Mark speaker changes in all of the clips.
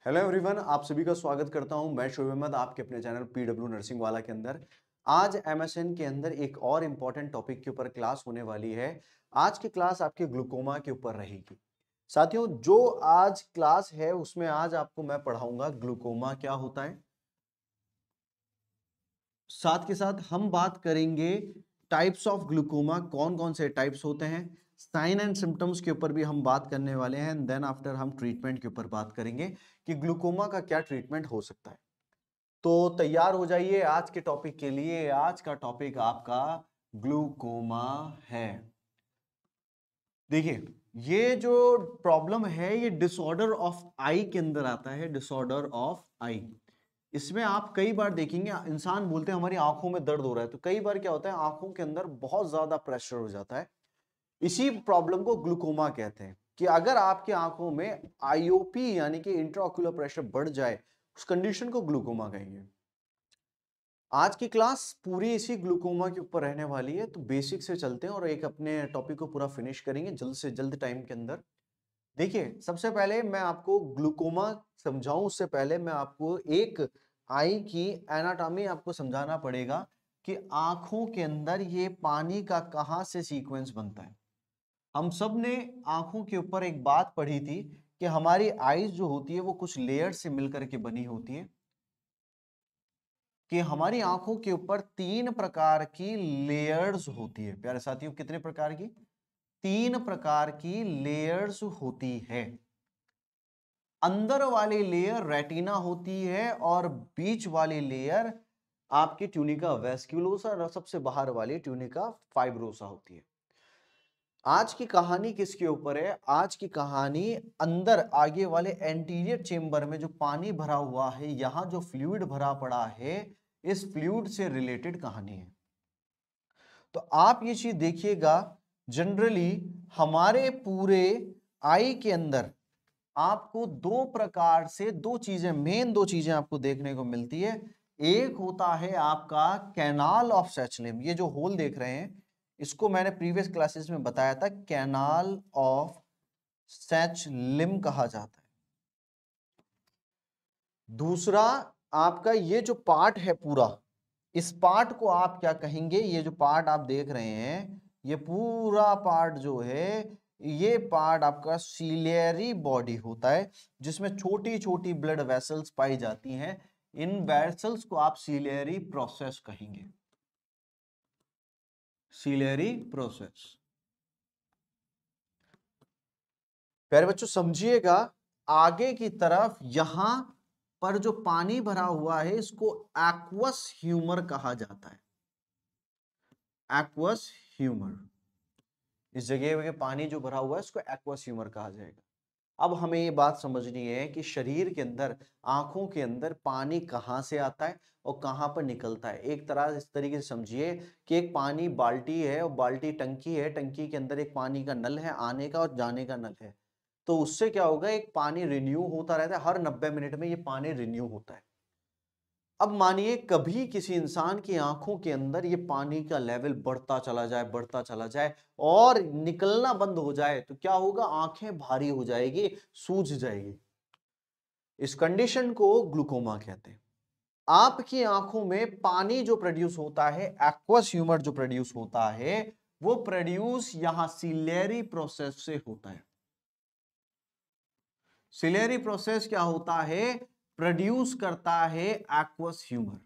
Speaker 1: Hello everyone, आप सभी का स्वागत करता हूं। मैं शोएब अहमद आपके अपने चैनल पीडब्ल्यू नर्सिंग वाला के अंदर। आज एमएसएन के अंदर एक और इम्पॉर्टेंट टॉपिक के ऊपर क्लास होने वाली है। आज की क्लास आपके ग्लूकोमा के ऊपर रहेगी। साथियों, जो आज क्लास है उसमें आज आपको मैं पढ़ाऊंगा ग्लूकोमा क्या होता है। साथ के साथ हम बात करेंगे टाइप्स ऑफ ग्लूकोमा, कौन कौन से टाइप्स होते हैं। साइन एंड सिम्टम्स के ऊपर भी हम बात करने वाले हैं। देन आफ्टर हम ट्रीटमेंट के ऊपर बात करेंगे कि ग्लूकोमा का क्या ट्रीटमेंट हो सकता है। तो तैयार हो जाइए आज के टॉपिक के लिए। आज का टॉपिक आपका ग्लूकोमा है। देखिए, ये जो प्रॉब्लम है ये डिसऑर्डर ऑफ आई के अंदर आता है। डिसऑर्डर ऑफ आई, इसमें आप कई बार देखेंगे इंसान बोलते हैं हमारी आंखों में दर्द हो रहा है। तो कई बार क्या होता है, आंखों के अंदर बहुत ज्यादा प्रेशर हो जाता है। इसी प्रॉब्लम को ग्लूकोमा कहते हैं कि अगर आपकी आंखों में आईओपी यानी कि इंट्राऑक्यूलर प्रेशर बढ़ जाए, उस कंडीशन को ग्लूकोमा कहेंगे। आज की क्लास पूरी इसी ग्लूकोमा के ऊपर रहने वाली है। तो बेसिक से चलते हैं और एक अपने टॉपिक को पूरा फिनिश करेंगे जल्द से जल्द टाइम के अंदर। देखिए, सबसे पहले मैं आपको ग्लूकोमा समझाऊं उससे पहले मैं आपको एक आई की एनाटॉमी आपको समझाना पड़ेगा कि आंखों के अंदर ये पानी का कहां से सीक्वेंस बनता है। हम सब ने आंखों के ऊपर एक बात पढ़ी थी कि हमारी आईज जो होती है वो कुछ लेयर से मिलकर के बनी होती है, कि हमारी आंखों के ऊपर 3 प्रकार की लेयर्स होती है। प्यारे साथियों, कितने प्रकार की? 3 प्रकार की लेयर्स होती है। अंदर वाली लेयर रेटिना होती है और बीच वाली लेयर आपकी ट्यूनिका वेस्क्युलोसा और सबसे बाहर वाली ट्यूनिका फाइब्रोसा होती है। आज की कहानी किसके ऊपर है? आज की कहानी अंदर आगे वाले एंटीरियर चेंबर में जो पानी भरा हुआ है, यहां जो फ्लूइड भरा पड़ा है, इस फ्लूइड से रिलेटेड कहानी है। तो आप ये चीज देखिएगा, जनरली हमारे पूरे आई के अंदर आपको 2 प्रकार से मेन दो चीजें आपको देखने को मिलती है। एक होता है आपका कैनाल ऑफ सैचलिम। ये जो होल देख रहे हैं इसको मैंने प्रीवियस क्लासेस में बताया था, कैनाल ऑफ सैचलिम कहा जाता है। दूसरा, आपका ये जो पार्ट है पूरा, इस पार्ट को आप क्या कहेंगे? ये जो पार्ट आप देख रहे हैं, ये पूरा पार्ट जो है, ये पार्ट आपका सीलियरी बॉडी होता है, जिसमें छोटी छोटी ब्लड वेसल्स पाई जाती हैं। इन वेसल्स को आप सीलियरी प्रोसेस कहेंगे। Ciliary process. प्यारे बच्चों समझिएगा, आगे की तरफ यहां पर जो पानी भरा हुआ है इसको एक्वस ह्यूमर कहा जाता है। एक्वस ह्यूमर, इस जगह पे पानी जो भरा हुआ है इसको एक्वस ह्यूमर कहा जाएगा। अब हमें ये बात समझनी है कि शरीर के अंदर, आंखों के अंदर पानी कहां से आता है और कहां पर निकलता है। एक तरह इस तरीके से समझिए कि एक पानी बाल्टी है और बाल्टी टंकी है, टंकी के अंदर एक पानी का नल है, आने का और जाने का नल है। तो उससे क्या होगा, एक पानी रिन्यू होता रहता है, हर 90 मिनट में ये पानी रिन्यू होता है। अब मानिए कभी किसी इंसान की आंखों के अंदर ये पानी का लेवल बढ़ता चला जाए और निकलना बंद हो जाए तो क्या होगा? आंखें भारी हो जाएगी, सूज जाएगी। इस कंडीशन को ग्लूकोमा कहते हैं। आपकी आंखों में पानी जो प्रोड्यूस होता है, एक्वस ह्यूमर जो प्रोड्यूस होता है, वो प्रोड्यूस यहां सिलेरी प्रोसेस से होता है। सिलेरी प्रोसेस क्या होता है? प्रोड्यूस करता है एक्वस ह्यूमर।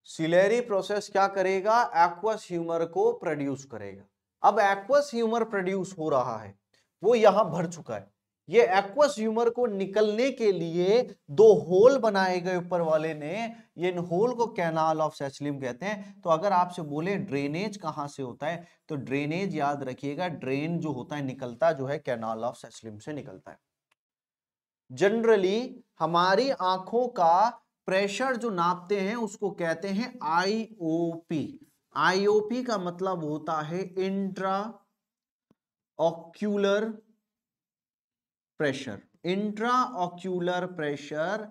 Speaker 1: सिलेरी प्रोसेस क्या करेगा? एक्वस ह्यूमर को प्रोड्यूस करेगा। अब एक्वस ह्यूमर प्रोड्यूस हो रहा है, वो यहां भर चुका है। ये एक्वस ह्यूमर को निकलने के लिए 2 होल बनाए गए ऊपर वाले ने, ये इन होल को कैनाल ऑफ सैचलिम कहते हैं। तो अगर आपसे बोले ड्रेनेज कहां से होता है, तो ड्रेनेज याद रखिएगा, ड्रेन जो होता है निकलता जो है कैनाल ऑफ सैचलिम से निकलता है। जनरली हमारी आंखों का प्रेशर जो नापते हैं उसको कहते हैं आईओपी। आईओपी का मतलब होता है intra ocular pressure. Intra ocular pressure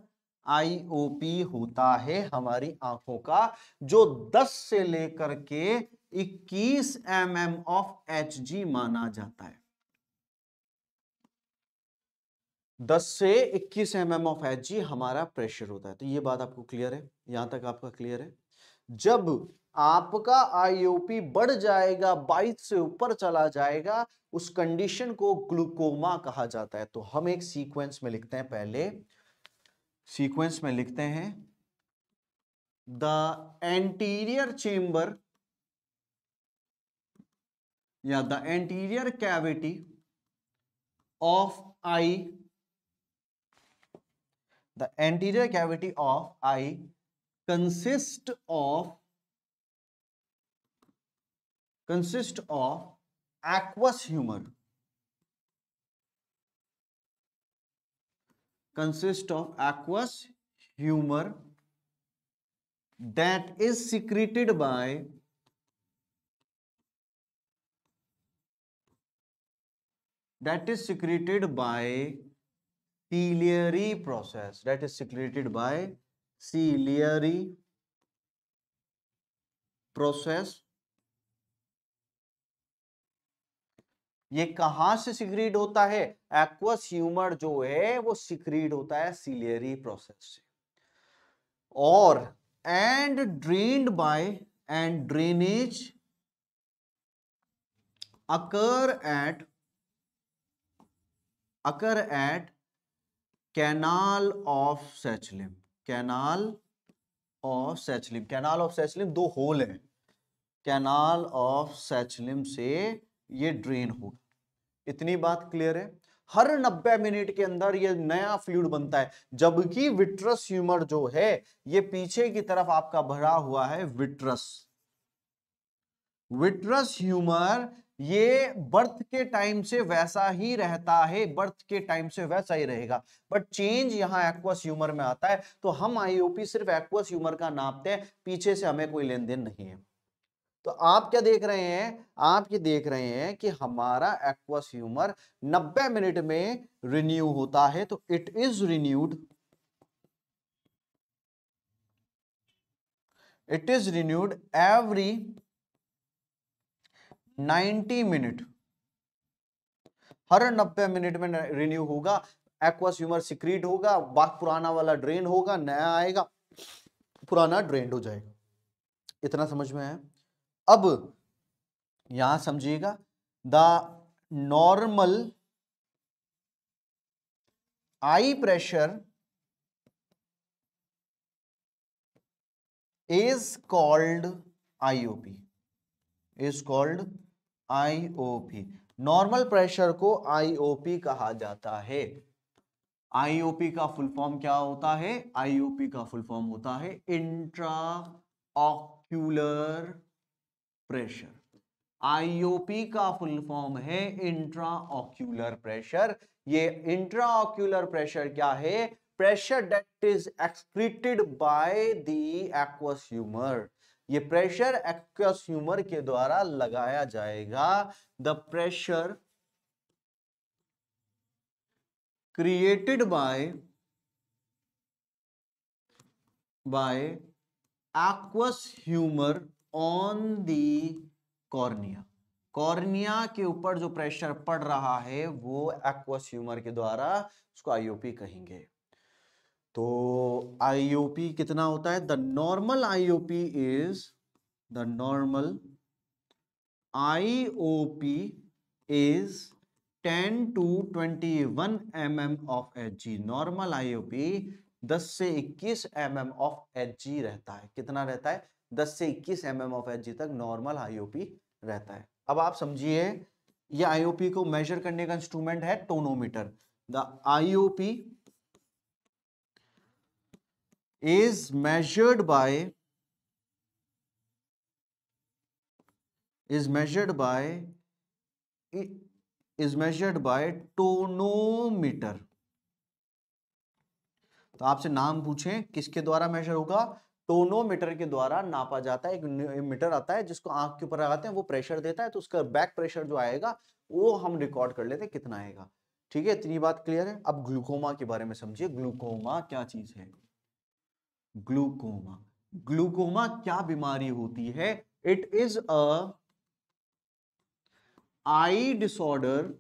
Speaker 1: IOP होता है हमारी आंखों का, जो 10 से लेकर के 21 mm ऑफ एचजी माना जाता है। 10 से 21 mm ऑफ Hg हमारा प्रेशर होता है। तो ये बात आपको क्लियर है, यहां तक आपका क्लियर है। जब आपका IOP बढ़ जाएगा, 22 से ऊपर चला जाएगा, उस कंडीशन को ग्लूकोमा कहा जाता है। तो हम एक सीक्वेंस में लिखते हैं, पहले सीक्वेंस में लिखते हैं द एंटीरियर चेंबर या the anterior cavity of I, the anterior cavity of I consist of aqueous humor, consist of aqueous humor that is secreted by ciliary process, that is secreted by ciliary process। ये कहां से secrete होता है? Aqueous humour जो है वो secrete होता है सिलियरी प्रोसेस से। और and drained by and drainage occur at canal of Sachlin, canal of Sachlin, canal of Sachlin दो होल हैं, कैनाल ऑफ सैचलिम से ये ड्रेन होगा। इतनी बात क्लियर है। हर 90 मिनट के अंदर ये नया फ्लूइड बनता है, जबकि विट्रस ह्यूमर जो है ये पीछे की तरफ आपका भरा हुआ है विट्रस ह्यूमर ये बर्थ के टाइम से वैसा ही रहता है, बर्थ के टाइम से वैसा ही रहेगा, बट चेंज यहां एक्वस ह्यूमर में आता है। तो हम IOP सिर्फ एक्वस ह्यूमर का नापते हैं, पीछे से हमें कोई लेन देन नहीं है। तो आप क्या देख रहे हैं? आप ये देख रहे हैं कि हमारा एक्वस ह्यूमर 90 मिनट में रिन्यू होता है। तो it is renewed every 90 minute, her 90 minute में रिन्यू होगा। एक्वस ह्यूमर सिक्रीट होगा, पुराना वाला ड्रेन होगा, नया आएगा, पुराना ड्रेन हो जाएगा। इतना समझ में है? अब यहां समझिएगा, the normal I pressure is called IOP, is called IOP। Normal pressure को IOP कहा जाता है। IOP का फुल फॉर्म क्या होता है? IOP का फुल फॉर्म होता है इंट्रा ऑक्यूलर प्रेशर। IOP का फुल फॉर्म है इंट्रा ऑक्यूलर प्रेशर। ये इंट्रा ऑक्यूलर प्रेशर क्या है? Pressure that is excreted by the aqueous humour. ये प्रेशर एक्वस ह्यूमर के द्वारा लगाया जाएगा। The pressure created by aqueous humour on the cornea. Cornea के ऊपर जो प्रेशर पड़ रहा है वो एक्वस ह्यूमर के द्वारा, उसको IOP कहेंगे। तो IOP कितना होता है? The normal IOP is 10 to 21 mm of Hg। Normal IOP 10 से 21 mm ऑफ Hg रहता है। कितना रहता है? 10 से 21 mm ऑफ Hg तक नॉर्मल IOP रहता है। अब आप समझिए, ये IOP को मेजर करने का इंस्ट्रूमेंट है tonometer. The IOP is measured by tonometer. तो आपसे नाम पूछें किसके द्वारा मेजर होगा? टोनोमीटर के द्वारा नापा जाता है। एक मीटर आता है जिसको आंख के ऊपर लगाते हैं, वो प्रेशर देता है, तो उसका बैक प्रेशर जो आएगा वो हम रिकॉर्ड कर लेते हैं कितना आएगा। ठीक है, इतनी बात क्लियर है। अब ग्लूकोमा के बारे में समझिए। ग्लूकोमा क्या चीज है? ग्लूकोमा क्या बीमारी होती है? It is a I disorder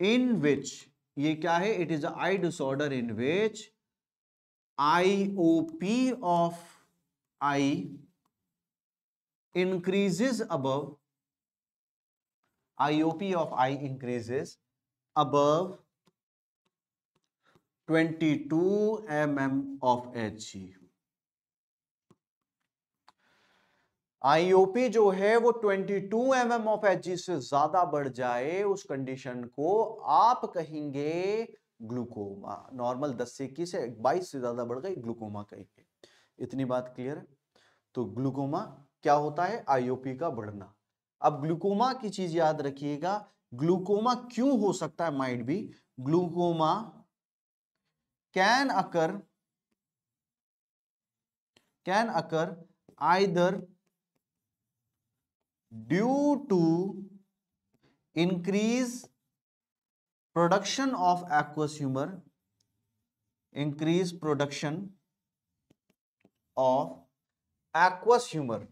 Speaker 1: in which ये क्या है? It is I disorder in which IOP of I increases above, IOP of I increases above 22 mm of Hg। IOP जो है वो 22 mm ऑफ Hg से ज्यादा बढ़ जाए, उस कंडीशन को आप कहेंगे ग्लूकोमा। नॉर्मल 10 से 21 से 22 से ज्यादा बढ़ गई, ग्लूकोमा कहेंगे। इतनी बात क्लियर है? तो ग्लूकोमा क्या होता है? आईओपी का बढ़ना। अब ग्लूकोमा की चीज याद रखिएगा, ग्लूकोमा क्यों हो सकता है? Might be glaucoma can occur either due to increase production of aqueous humour, increase production of aqueous humour,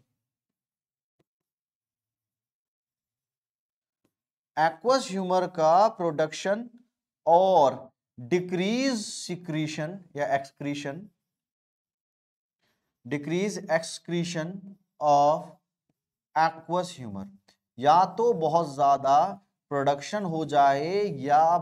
Speaker 1: aqueous humour का प्रोडक्शन, और डिक्रीज सिक्रीशन या excretion, decrease excretion of aqueous humour. या तो बहुत ज्यादा प्रोडक्शन हो जाए या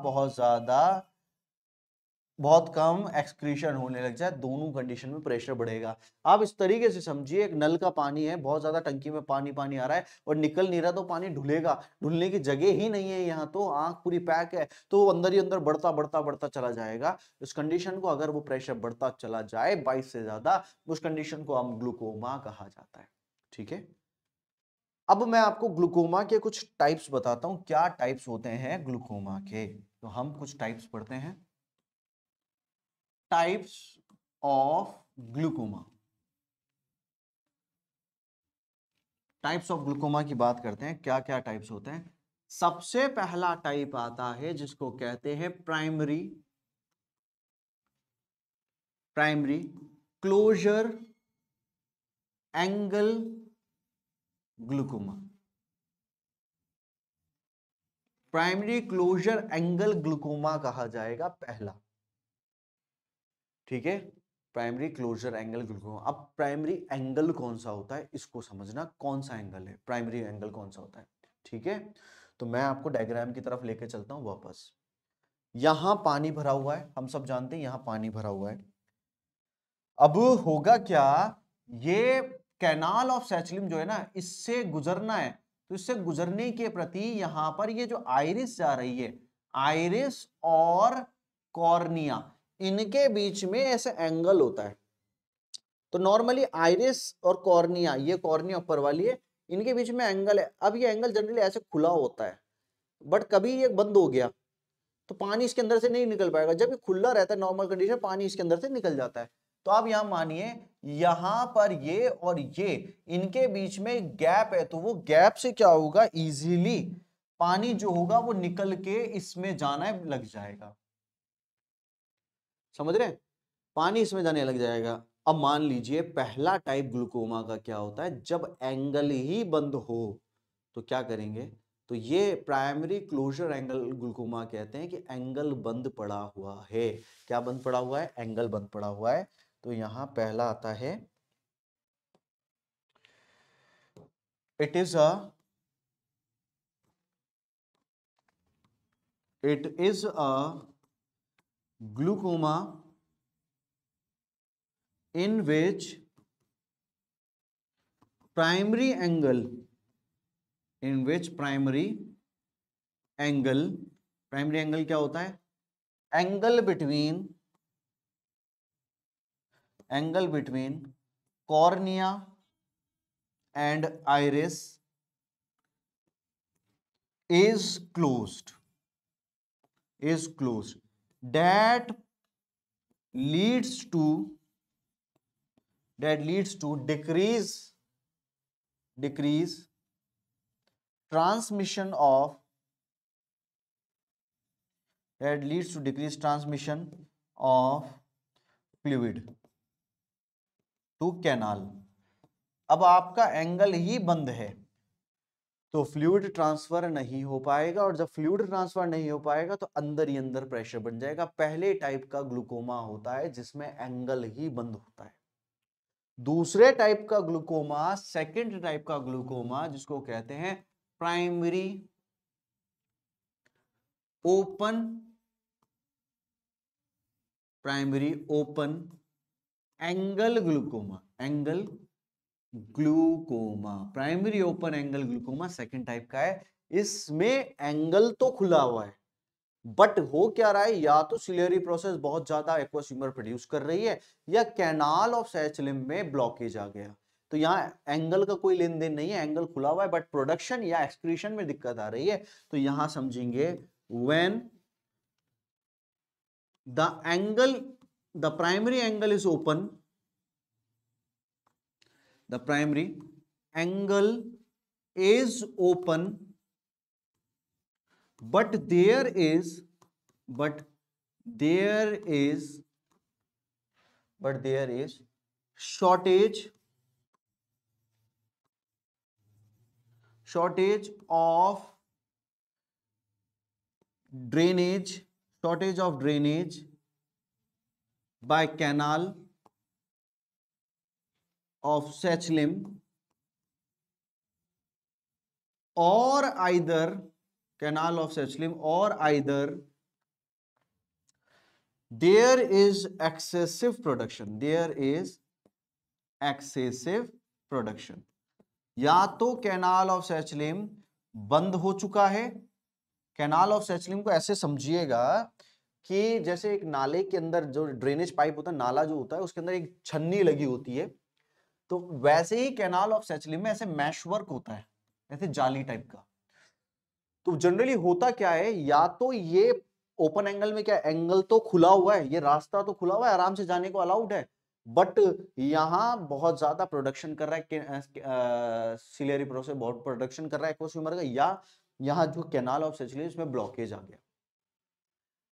Speaker 1: बहुत कम एक्सक्रीशन होने लग जाए, दोनों कंडीशन में प्रेशर बढ़ेगा। आप इस तरीके से समझिए, एक नल का पानी है, बहुत ज्यादा टंकी में पानी आ रहा है और निकल नहीं रहा, तो पानी ढुलेगा, ढुलने की जगह ही नहीं है, यहाँ तो आंख पूरी पैक है, तो वो अंदर ही अंदर बढ़ता चला जाएगा। इस कंडीशन को अगर वो प्रेशर बढ़ता चला जाए 22 से ज्यादा, उस कंडीशन को हम ग्लूकोमा कहा जाता है। ठीक है, अब मैं आपको ग्लूकोमा के कुछ टाइप्स बताता हूं, क्या टाइप्स होते हैं ग्लूकोमा के। तो हम कुछ टाइप्स पढ़ते हैं, types of glaucoma. Types of glaucoma की बात करते हैं, क्या क्या टाइप्स होते हैं। सबसे पहला टाइप आता है जिसको कहते हैं primary closure angle glaucoma. Primary closure angle glaucoma कहा जाएगा पहला। ठीक है, प्राइमरी क्लोजर एंगल ग्लूकोमा। अब प्राइमरी एंगल कौन सा होता है इसको समझना, कौन सा एंगल है, प्राइमरी एंगल कौन सा होता है। ठीक है, तो मैं आपको डायग्राम की तरफ लेके चलता हूं वापस। यहां पानी भरा हुआ है, हम सब जानते हैं यहां पानी भरा हुआ है। अब होगा क्या, ये कैनाल ऑफ सैचुरम जो है ना, इससे गुजरना है, तो इससे गुजरने के प्रति यहां पर ये जो आइरिस जा रही है, आइरिस और कॉर्निया, इनके बीच में ऐसे एंगल होता है। तो नॉर्मली आइरिस और कॉर्निया, ये कॉर्निया ऊपर वाली है, इनके बीच में एंगल है। अब ये एंगल जनरली ऐसे खुला होता है, बट कभी ये बंद हो गया तो पानी इसके अंदर से नहीं निकल पाएगा। जब ये खुला रहता है नॉर्मल कंडीशन, पानी इसके अंदर से निकल जाता है। तो आप यहां मानिए, यहां पर ये और ये, इनके बीच में गैप है, तो वो गैप से क्या होगा, इजीली पानी जो होगा वो निकल के इसमें जाना लग जाएगा। समझ रहे हैं, पानी इसमें जाने लग जाएगा। अब मान लीजिए पहला टाइप ग्लूकोमा का क्या होता है, जब एंगल ही बंद हो तो क्या करेंगे, तो ये प्राइमरी क्लोजर एंगल ग्लूकोमा कहते हैं कि एंगल बंद पड़ा हुआ है। क्या बंद पड़ा हुआ है, एंगल बंद पड़ा हुआ है। तो यहां पहला आता है, it is a glaucoma in which primary angle क्या होता है, angle between cornea and iris is closed that leads to decrease transmission of fluid to canal। अब आपका एंगल ही बंद है, तो फ्लूइड ट्रांसफर नहीं हो पाएगा, और जब फ्लूइड ट्रांसफर नहीं हो पाएगा तो अंदर ही अंदर प्रेशर बन जाएगा। पहले टाइप का ग्लूकोमा होता है जिसमें एंगल ही बंद होता है। दूसरे टाइप का ग्लूकोमा, सेकंड टाइप का ग्लूकोमा, जिसको कहते हैं primary open angle glaucoma, primary open angle glaucoma second type का है। इसमें एंगल तो खुला हुआ है, बट हो क्या रहा है, या तो सिलियरी प्रोसेस बहुत ज्यादा एक्वस ह्यूमर प्रोड्यूस कर रही है, या कैनाल ऑफ सैचलिम में ब्लॉकेज आ गया। तो यहां एंगल का कोई लेन देन नहीं है, एंगल खुला हुआ है, बट प्रोडक्शन या एक्सक्रीशन में दिक्कत आ रही है। तो यहां समझेंगे when the primary angle is open, the primary angle is open, but there is shortage of drainage by canal of Sachlin, or either canal of Sachlin, or either there is excessive production, या तो canal of सैचलिम बंद हो चुका है। Canal of सैचलिम को ऐसे समझिएगा कि जैसे एक नाले के अंदर जो ड्रेनेज पाइप होता है, नाला जो होता है, उसके अंदर एक छन्नी लगी होती है, तो वैसे ही कैनाल ऑफ सैचलिम में ऐसे मैश वर्क होता है, ऐसे जाली टाइप का। तो जनरली होता क्या है, या तो ये ओपन एंगल में क्या एंगल तो खुला हुआ है, ये रास्ता तो खुला हुआ है, आराम से जाने को अलाउड है, बट यहां बहुत ज्यादा प्रोडक्शन कर रहा है, सिलियरी प्रोसेस बहुत प्रोडक्शन कर रहा है एक्वस ह्यूमर का, या यहां जो कैनाल ऑफ सैचलिन उसमें ब्लॉकेज आ गया,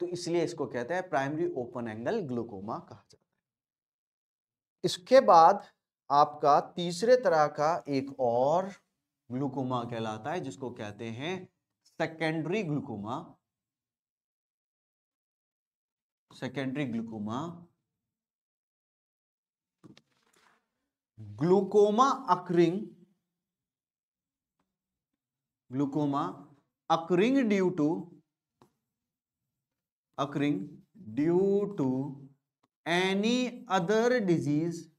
Speaker 1: तो इसलिए इसको कहते हैं प्राइमरी ओपन एंगल ग्लूकोमा कहा जाता है। इसके बाद आपका तीसरे तरह का एक और ग्लूकोमा कहलाता है, जिसको कहते हैं secondary glaucoma. Glaucoma occurring due to any other disease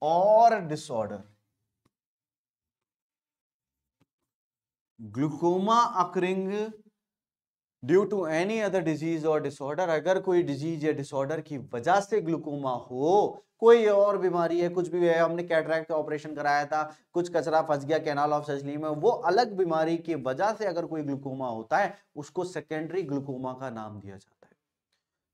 Speaker 1: or disorder। Glaucoma occurring due to any other disease और डिसऑर्डर, अगर कोई डिजीज या डिसऑर्डर की वजह से ग्लूकोमा हो, कोई और बीमारी है, कुछ भी है, हमने कैटरैक्ट का ऑपरेशन कराया था, कुछ कचरा फंस गया कैनाल ऑफ सैचलिन में, वो अलग बीमारी की वजह से अगर कोई ग्लूकोमा होता है, उसको सेकेंडरी ग्लूकोमा का नाम दिया जाता है।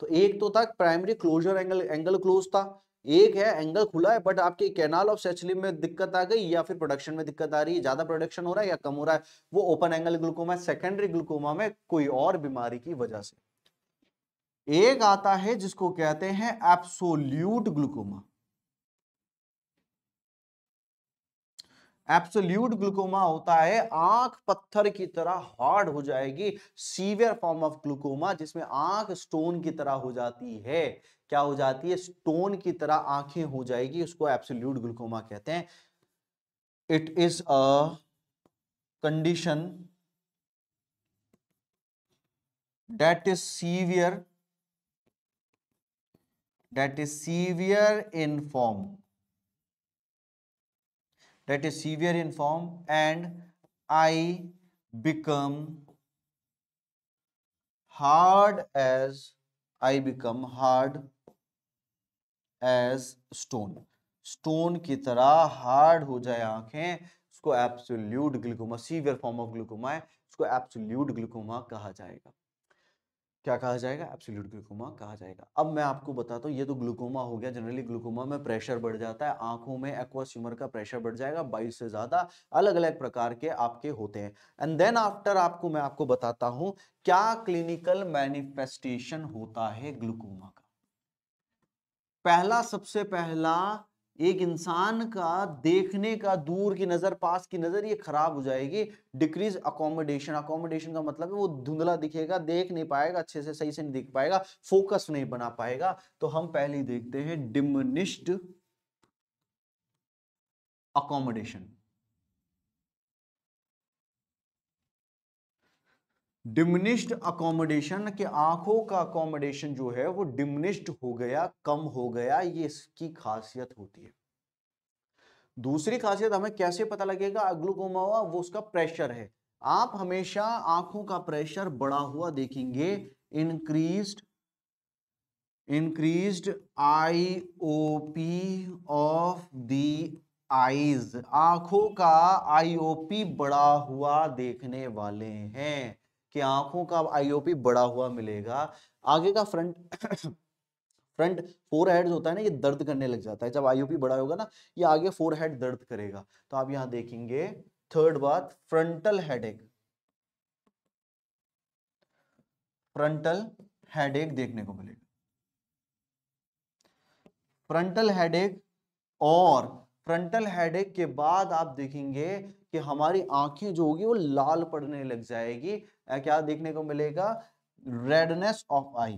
Speaker 1: तो एक तो था प्राइमरी क्लोजर एंगल क्लोज था, एक है एंगल खुला है बट आपके कैनाल ऑफ सैचलिन में दिक्कत आ गई, या फिर प्रोडक्शन में दिक्कत आ रही है, ज्यादा प्रोडक्शन हो रहा है या कम हो रहा है, वो open angle glaucoma. Secondary glaucoma में कोई और बीमारी की वजह से। एक आता है जिसको कहते हैं एब्सोल्यूट ग्लूकोमा। एब्सोल्यूट ग्लूकोमा होता है आंख पत्थर की तरह हार्ड हो जाएगी, सीवियर फॉर्म ऑफ ग्लूकोमा, जिसमें आंख स्टोन की तरह हो जाती है। क्या हो जाती है? स्टोन की तरह आंखें हो जाएगी, उसको एब्सोल्यूट ग्लूकोमा कहते हैं। It is a condition that is severe in form, and I become hard as stone की तरह हार्ड हो जाए आंखें, उसको absolute glaucoma, severe form of glaucoma है, उसको एब्सोल्यूट ग्लूकोमा कहा जाएगा। क्या कहा जाएगा? एब्सोल्यूट ग्लूकोमा कहा जाएगा। अब मैं आपको बताता हूँ, ये तो ग्लूकोमा हो गया। जनरली ग्लूकोमा में प्रेशर बढ़ जाता है, आंखों में एक्वस ह्यूमर का प्रेशर बढ़ जाएगा, 22 से ज्यादा अलग अलग प्रकार के आपके होते हैं। एंड देन आफ्टर मैं आपको बताता हूं क्या क्लिनिकल मैनिफेस्टेशन होता है ग्लूकोमा का। सबसे पहला एक इंसान का देखने का, दूर की नजर, पास की नजर, ये खराब हो जाएगी। डिक्रीज अकोमोडेशन, अकोमोडेशन का मतलब है वो धुंधला दिखेगा, देख नहीं पाएगा अच्छे से, सही से नहीं देख पाएगा, फोकस नहीं बना पाएगा। तो हम पहले ही देखते हैं डिमिनिश्ड अकोमोडेशन। डिमिनिश्ड अकोमोडेशन के आंखों का अकोमोडेशन जो है वो डिमिनिश्ड हो गया, कम हो गया, ये इसकी खासियत होती है। दूसरी खासियत हमें कैसे पता लगेगा ग्लूकोमा हुआ, वो उसका प्रेशर है। आप हमेशा आंखों का प्रेशर बढ़ा हुआ देखेंगे, increased IOP of the eyes, आंखों का आईओपी बढ़ा हुआ देखने वाले हैं, कि आंखों का आईओपी बढ़ा हुआ मिलेगा। आगे का फ्रंट फ्रंट फोरहेड होता है ना, ये दर्द करने लग जाता है जब आईओपी बड़ा होगा ना, ये आगे फोरहेड दर्द करेगा। तो आप यहां देखेंगे थर्ड बात, फ्रंटल हेडेक, फ्रंटल हेडेक देखने को मिलेगा। फ्रंटल हेडेक, और फ्रंटल हेडेक के बाद आप देखेंगे कि हमारी आंखें जो होगी वो लाल पड़ने लग जाएगी। क्या देखने को मिलेगा? Redness of eye,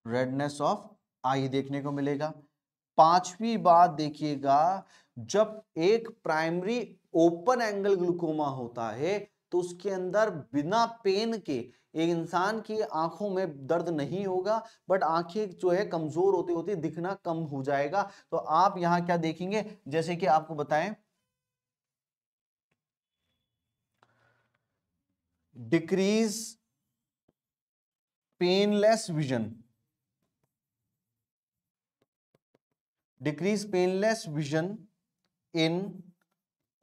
Speaker 1: redness of eye देखने को मिलेगा। पांचवी बात देखिएगा, जब एक प्राइमरी ओपन एंगल ग्लूकोमा होता है तो उसके अंदर बिना पेन के एक इंसान की आंखों में दर्द नहीं होगा, बट आंखें जो है कमजोर होती होती दिखना कम हो जाएगा। तो आप यहां क्या देखेंगे, जैसे कि आपको बताएं, decrease painless vision, decrease painless vision in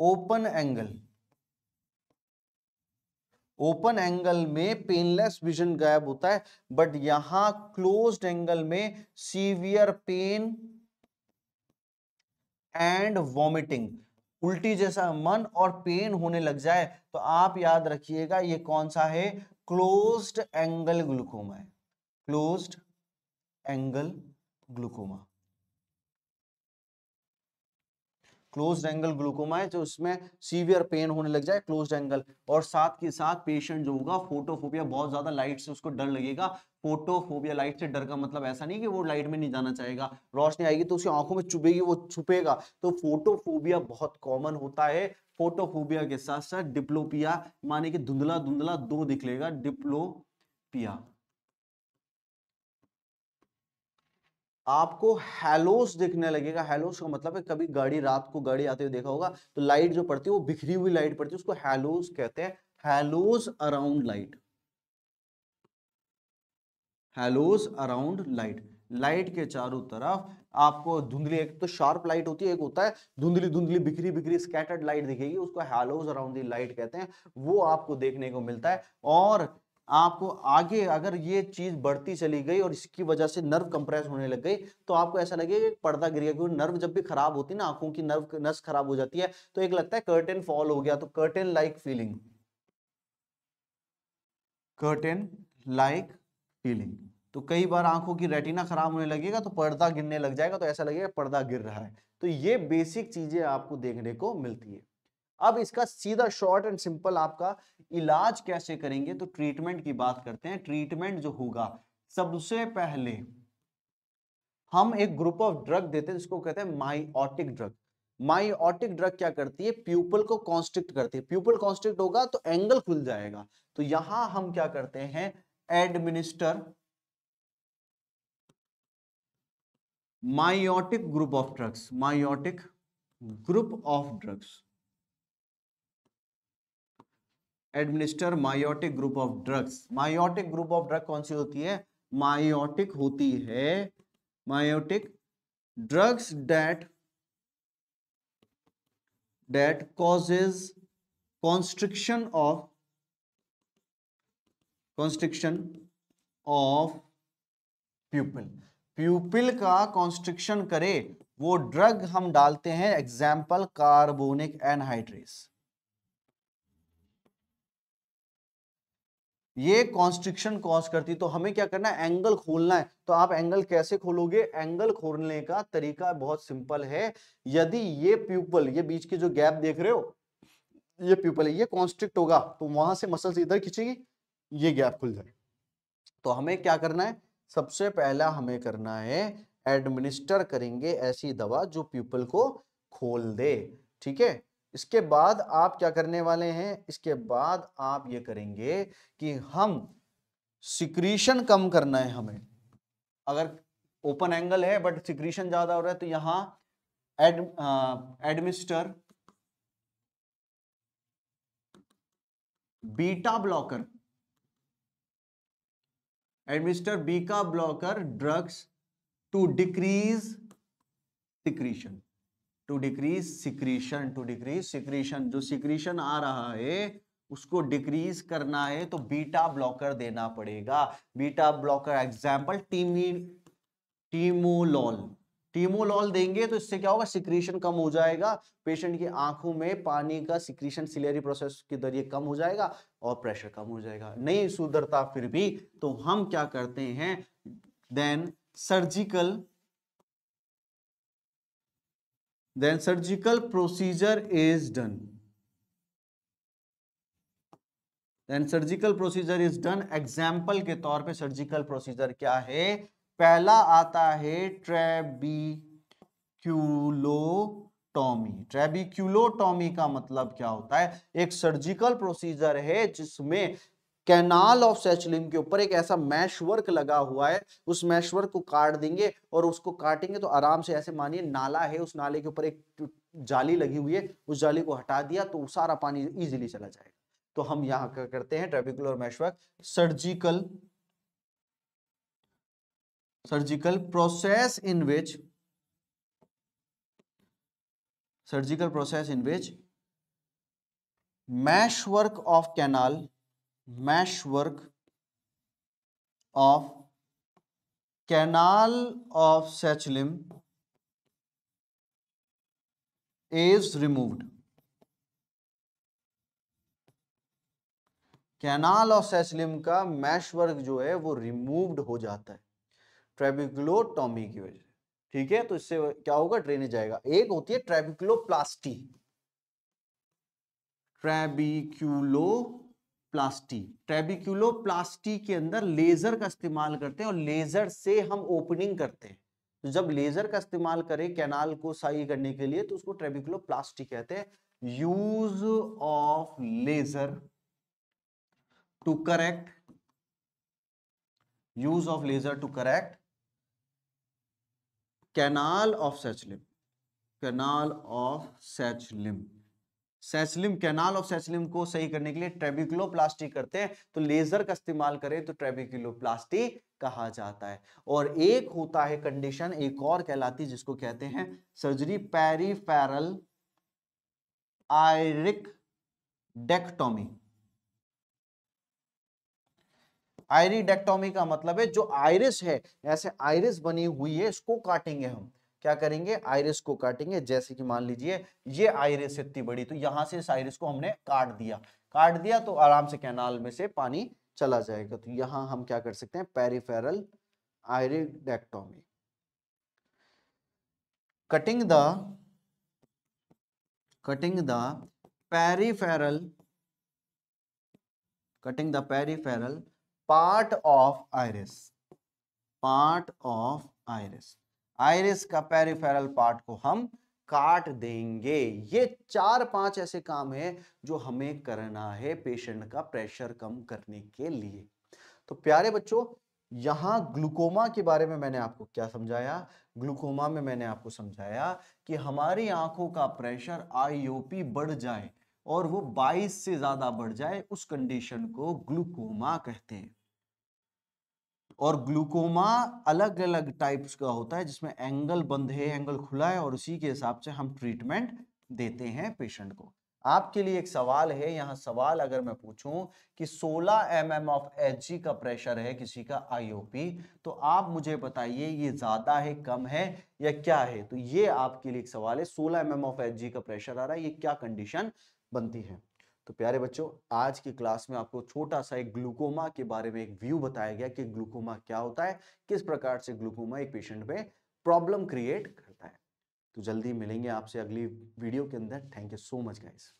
Speaker 1: open angle, open angle में पेनलेस विजन गायब होता है, बट यहां क्लोज्ड एंगल में सीवियर पेन एंड वॉमिटिंग, उल्टी जैसा मन और पेन होने लग जाए तो आप याद रखिएगा ये कौन सा है? क्लोज्ड एंगल ग्लूकोमा है, closed angle glaucoma. Closed angle glaucoma है जो इसमें सीवियर पेन होने लग जाए, क्लोज्ड एंगल, और साथ के साथ पेशेंट जो होगा फोटोफोबिया, बहुत ज्यादा लाइट से उसको डर लगेगा। फोटोफोबिया, लाइट से डर का मतलब ऐसा नहीं कि वो लाइट में नहीं जाना चाहेगा, रोशनी आएगी तो उसकी आंखों में चुभेगी, वो छुपेगा। तो फोटोफोबिया बहुत कॉमन होता है। फोटोफोबिया के साथ साथ डिप्लोपिया, माने कि धुंधला धुंधला दो दिख लेगा, डिप्लोपिया। आपको हैलोस दिखने लगेगा, हैलोस का मतलब है कभी गाड़ी, रात को गाड़ी आते हुए देखा होगा तो लाइट जो पड़ती है वो बिखरी हुई लाइट पड़ती है, उसको हैलोस कहते हैं, halos around light, halos around light, light के चारों तरफ आपको धुंधली, एक तो शार्प लाइट होती है, एक होता है धुंधली धुंधली बिखरी बिखरी स्कैटर्ड लाइट दिखेगी, उसको हैलोस अराउंड द लाइट कहते हैं, वो आपको देखने को मिलता है। और आपको आगे अगर ये चीज बढ़ती चली गई और इसकी वजह से नर्व कंप्रेस होने लग गई तो आपको ऐसा लगेगा कि पर्दा गिर गया, क्योंकि नर्व जब भी खराब होती है ना, आंखों की नर्व नस खराब हो जाती है तो एक लगता है कर्टेन फॉल हो गया, तो curtain like feeling, curtain like feeling. तो कई बार आंखों की रेटिना खराब होने लगेगा तो पर्दा गिरने लग जाएगा, तो ऐसा लगेगा पर्दा गिर रहा है। तो ये बेसिक चीजें आपको देखने को मिलती है। अब इसका सीधा शॉर्ट एंड सिंपल आपका इलाज कैसे करेंगे, तो ट्रीटमेंट की बात करते हैं। ट्रीटमेंट जो होगा, सबसे पहले हम एक ग्रुप ऑफ ड्रग देते हैं जिसको कहते हैं माइओटिक ड्रग। माइओटिक ड्रग क्या करती है? प्यूपल को कॉन्स्ट्रिक्ट करती है, प्यूपल कॉन्स्ट्रिक्ट होगा तो एंगल खुल जाएगा। तो यहां हम क्या करते हैं? Administer miotic group of drugs, miotic group of drugs, administer miotic group of drugs. Miotic group of drug कौन सी होती है? माइओटिक होती है, miotic drugs that causes constriction of pupil, pupil का कॉन्स्ट्रिक्शन करे वो ड्रग हम डालते हैं, एग्जाम्पल कार्बोनिक एनहाइड्रेस। ये कॉन्स्ट्रिक्शन कॉज करती, तो हमें क्या करना है, एंगल खोलना है। तो आप एंगल कैसे खोलोगे, एंगल खोलने का तरीका बहुत सिंपल है। यदि ये प्यूपल, ये बीच के जो गैप देख रहे हो, ये प्यूपल है, ये कॉन्स्ट्रिक्ट होगा तो वहां से मसल्स इधर खींचेगी, ये गैप खुल जाए। तो हमें क्या करना है, सबसे पहला हमें करना है, एडमिनिस्टर करेंगे ऐसी दवा जो प्यूपल को खोल दे। ठीक है, इसके बाद आप क्या करने वाले हैं, इसके बाद आप ये करेंगे कि हम सिक्रीशन कम करना है हमें। अगर ओपन एंगल है बट सिक्रीशन ज्यादा हो रहा है तो यहां administer beta blocker, administer beta blocker drugs to decrease secretion, to decrease secretion, to decrease secretion. जो सिक्रीशन आ रहा है उसको डिक्रीज करना है तो बीटा ब्लॉकर देना पड़ेगा। Beta blocker example timolol, timolol देंगे तो इससे क्या होगा, सिक्रीशन कम हो जाएगा, पेशेंट की आंखों में पानी का सिक्रीशन सिलेरी प्रोसेस के जरिए कम हो जाएगा और प्रेशर कम हो जाएगा। नहीं सुधरता फिर भी तो हम क्या करते हैं, then surgical procedure is done, then surgical procedure is done. Example के तौर पे सर्जिकल प्रोसीजर क्या है, पहला आता है ट्रेबीक्यूलोटॉमी। ट्रेबीक्यूलोटॉमी का मतलब क्या होता है, एक सर्जिकल प्रोसीजर है जिसमें कैनाल ऑफ सैचुलिन के ऊपर एक ऐसा मैश वर्क लगा हुआ है, उस मैश वर्क को काट देंगे और उसको काटेंगे तो आराम से, ऐसे मानिए नाला है, उस नाले के ऊपर एक जाली लगी हुई है, उस जाली को हटा दिया तो सारा पानी इजीली चला जाएगा। तो हम यहां क्या करते हैं, trabecular mesh work, surgical process in which mesh work of canal, मैश वर्क of canal of Sachalin is removed, canal of सैचलिन का मैश वर्क जो है वो रिमूव्ड हो जाता है ट्रेबिकुलोटॉमी की वजह से। ठीक है, तो इससे क्या होगा, ड्रेनेज जाएगा। एक होती है ट्रेबिकुलोप्लास्टी, ट्रेबिक्यूलोप्लास्टी के अंदर लेजर का इस्तेमाल करते हैं और लेजर से हम ओपनिंग करते हैं। तो जब लेजर का इस्तेमाल करें कैनाल को सही करने के लिए तो उसको ट्रेबिक्यूलोप्लास्टी कहते हैं। Use of laser to correct, use of laser to correct canal of सैचलिन, कैनाल ऑफ सैचलिन, सैचलिन, कैनाल ऑफ सैचलिन को सही करने के लिए ट्रेबिकुलोप्लास्टी करते हैं। तो लेजर का इस्तेमाल करें तो ट्रेबिकुलोप्लास्टी कहा जाता है। और एक होता है कंडीशन, एक और कहलाती है जिसको कहते हैं सर्जरी पेरिफेरल आयरिडेक्टोमी। आयरिडेक्टोमी का मतलब है जो आइरिस है, ऐसे आइरिस बनी हुई है, इसको काटेंगे हम। क्या करेंगे, आइरिस को काटेंगे। जैसे कि मान लीजिए ये आइरिस इतनी बड़ी, तो यहां से इस आइरिस को हमने काट दिया तो आराम से कैनाल में से पानी चला जाएगा। तो यहां हम क्या कर सकते हैं, peripheral iridectomy, cutting the peripheral part of iris, iris का पेरिफेरल पार्ट को हम काट देंगे। ये 4-5 ऐसे काम है जो हमें करना है पेशेंट का प्रेशर कम करने के लिए। तो प्यारे बच्चों, यहां ग्लूकोमा के बारे में मैंने आपको क्या समझाया, ग्लूकोमा में मैंने आपको समझाया कि हमारी आंखों का प्रेशर आईओपी बढ़ जाए और वो 22 से ज्यादा बढ़ जाए, उस कंडीशन को ग्लूकोमा कहते हैं। और ग्लूकोमा अलग अलग टाइप्स का होता है जिसमें एंगल बंद है, एंगल खुला है, और उसी के हिसाब से हम ट्रीटमेंट देते हैं पेशेंट को। आपके लिए एक सवाल है, यहां सवाल अगर मैं पूछूं कि 16 mm ऑफ Hg का प्रेशर है किसी का आईओपी, तो आप मुझे बताइए ये ज्यादा है, कम है या क्या है। तो ये आपके लिए एक सवाल है, 16 mm ऑफ Hg का प्रेशर आ रहा है, ये क्या कंडीशन बनती है। तो प्यारे बच्चों, आज की क्लास में आपको छोटा सा एक ग्लूकोमा के बारे में एक व्यू बताया गया कि ग्लूकोमा क्या होता है, किस प्रकार से ग्लूकोमा एक पेशेंट में प्रॉब्लम क्रिएट करता है। तो जल्दी मिलेंगे आपसे अगली वीडियो के अंदर। Thank you so much guys.